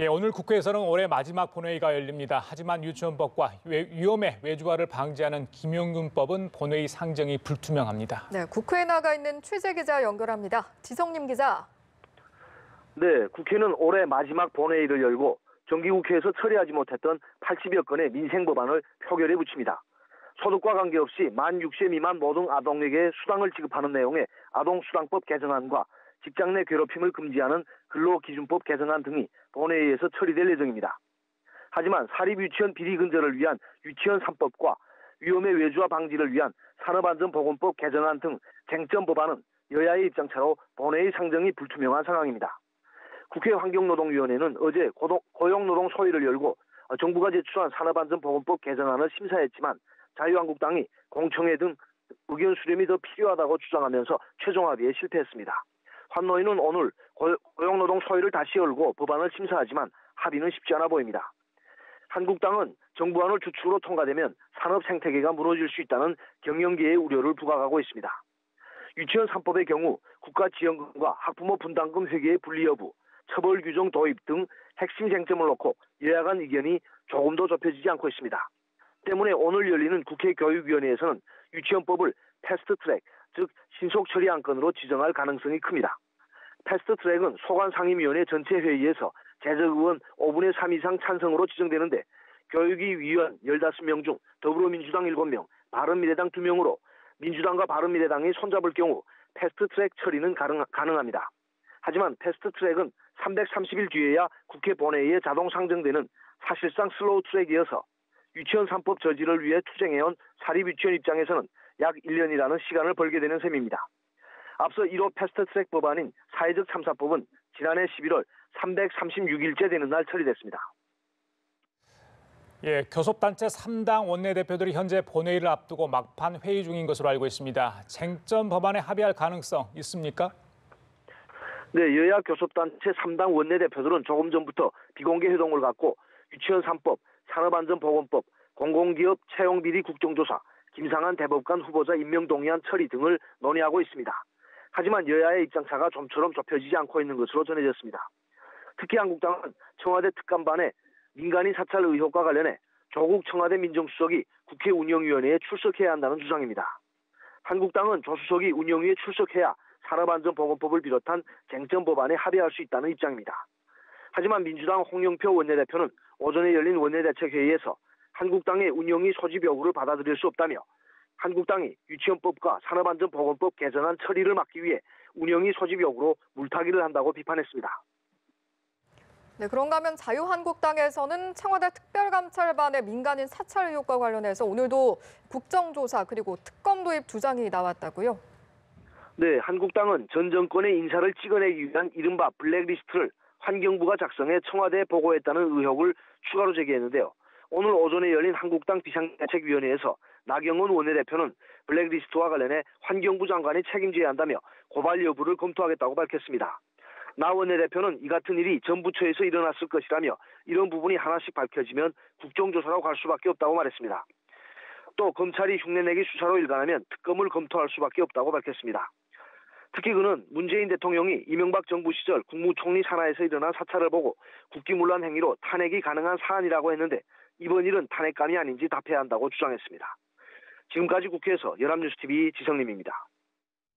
오늘 국회에서는 올해 마지막 본회의가 열립니다. 하지만 유치원법과 위험의 외주화를 방지하는 김용균법은 본회의 상정이 불투명합니다. 네, 국회에 나가 있는 취재 기자 연결합니다. 지성님 기자. 네, 국회는 올해 마지막 본회의를 열고 정기국회에서 처리하지 못했던 80여 건의 민생법안을 표결에 붙입니다. 소득과 관계없이 만 6세 미만 모든 아동에게 수당을 지급하는 내용의 아동수당법 개정안과 직장 내 괴롭힘을 금지하는 근로기준법 개정안 등이 본회의에서 처리될 예정입니다. 하지만 사립유치원 비리 근절을 위한 유치원 3법과 위험의 외주화 방지를 위한 산업안전보건법 개정안 등 쟁점 법안은 여야의 입장차로 본회의 상정이 불투명한 상황입니다. 국회 환경노동위원회는 어제 고용노동 소위를 열고 정부가 제출한 산업안전보건법 개정안을 심사했지만 자유한국당이 공청회 등 의견 수렴이 더 필요하다고 주장하면서 최종 합의에 실패했습니다. 환노위는 오늘 고용노동 소위를 다시 열고 법안을 심사하지만 합의는 쉽지 않아 보입니다. 한국당은 정부안을 주축으로 통과되면 산업 생태계가 무너질 수 있다는 경영계의 우려를 부각하고 있습니다. 유치원 3법의 경우 국가지원금과 학부모 분담금 회계의 분리 여부, 처벌 규정 도입 등 핵심 쟁점을 놓고 여야 간 의견이 조금도 좁혀지지 않고 있습니다. 때문에 오늘 열리는 국회 교육위원회에서는 유치원법을 패스트트랙, 즉 신속 처리 안건으로 지정할 가능성이 큽니다. 패스트트랙은 소관상임위원회 전체 회의에서 재적의원 5분의 3 이상 찬성으로 지정되는데 교육위 위원 15명 중 더불어민주당 7명, 바른미래당 2명으로 민주당과 바른미래당이 손잡을 경우 패스트트랙 처리는 가능합니다. 하지만 패스트트랙은 330일 뒤에야 국회 본회의에 자동 상정되는 사실상 슬로우 트랙이어서 유치원 3법 저지를 위해 투쟁해온 사립유치원 입장에서는 약 1년이라는 시간을 벌게 되는 셈입니다. 앞서 1호 패스트트랙 법안인 사회적 참사법은 지난해 11월 336일째 되는 날 처리됐습니다. 교섭단체 3당 원내대표들이 현재 본회의를 앞두고 막판 회의 중인 것으로 알고 있습니다. 쟁점 법안에 합의할 가능성 있습니까? 네, 여야 교섭단체 3당 원내대표들은 조금 전부터 비공개 회동을 갖고 유치원 3법, 산업안전보건법, 공공기업 채용비리 국정조사, 김상한 대법관 후보자 임명동의안 처리 등을 논의하고 있습니다. 하지만 여야의 입장차가 좀처럼 좁혀지지 않고 있는 것으로 전해졌습니다. 특히 한국당은 청와대 특감반의 민간인 사찰 의혹과 관련해 조국 청와대 민정수석이 국회 운영위원회에 출석해야 한다는 주장입니다. 한국당은 조 수석이 운영위에 출석해야 산업안전보건법을 비롯한 쟁점 법안에 합의할 수 있다는 입장입니다. 하지만 민주당 홍영표 원내대표는 오전에 열린 원내대책회의에서 한국당의 운영위 소집 요구를 받아들일 수 없다며 한국당이 유치원법과 산업안전보건법 개정안 처리를 막기 위해 운영위 소집 요구로 물타기를 한다고 비판했습니다. 네, 그런가 하면 자유한국당에서는 청와대 특별감찰반의 민간인 사찰 의혹과 관련해서 오늘도 국정조사 그리고 특검 도입 주장이 나왔다고요? 네, 한국당은 전 정권의 인사를 찍어내기 위한 이른바 블랙리스트를 환경부가 작성해 청와대에 보고했다는 의혹을 추가로 제기했는데요. 오늘 오전에 열린 한국당 비상대책위원회에서 나경원 원내대표는 블랙리스트와 관련해 환경부 장관이 책임져야 한다며 고발 여부를 검토하겠다고 밝혔습니다. 나 원내대표는 이 같은 일이 전 부처에서 일어났을 것이라며 이런 부분이 하나씩 밝혀지면 국정조사로 갈 수밖에 없다고 말했습니다. 또 검찰이 흉내내기 수사로 일관하면 특검을 검토할 수밖에 없다고 밝혔습니다. 특히 그는 문재인 대통령이 이명박 정부 시절 국무총리 산하에서 일어난 사찰을 보고 국기문란 행위로 탄핵이 가능한 사안이라고 했는데 이번 일은 탄핵감이 아닌지 답해야 한다고 주장했습니다. 지금까지 국회에서 연합뉴스TV 지성림입니다.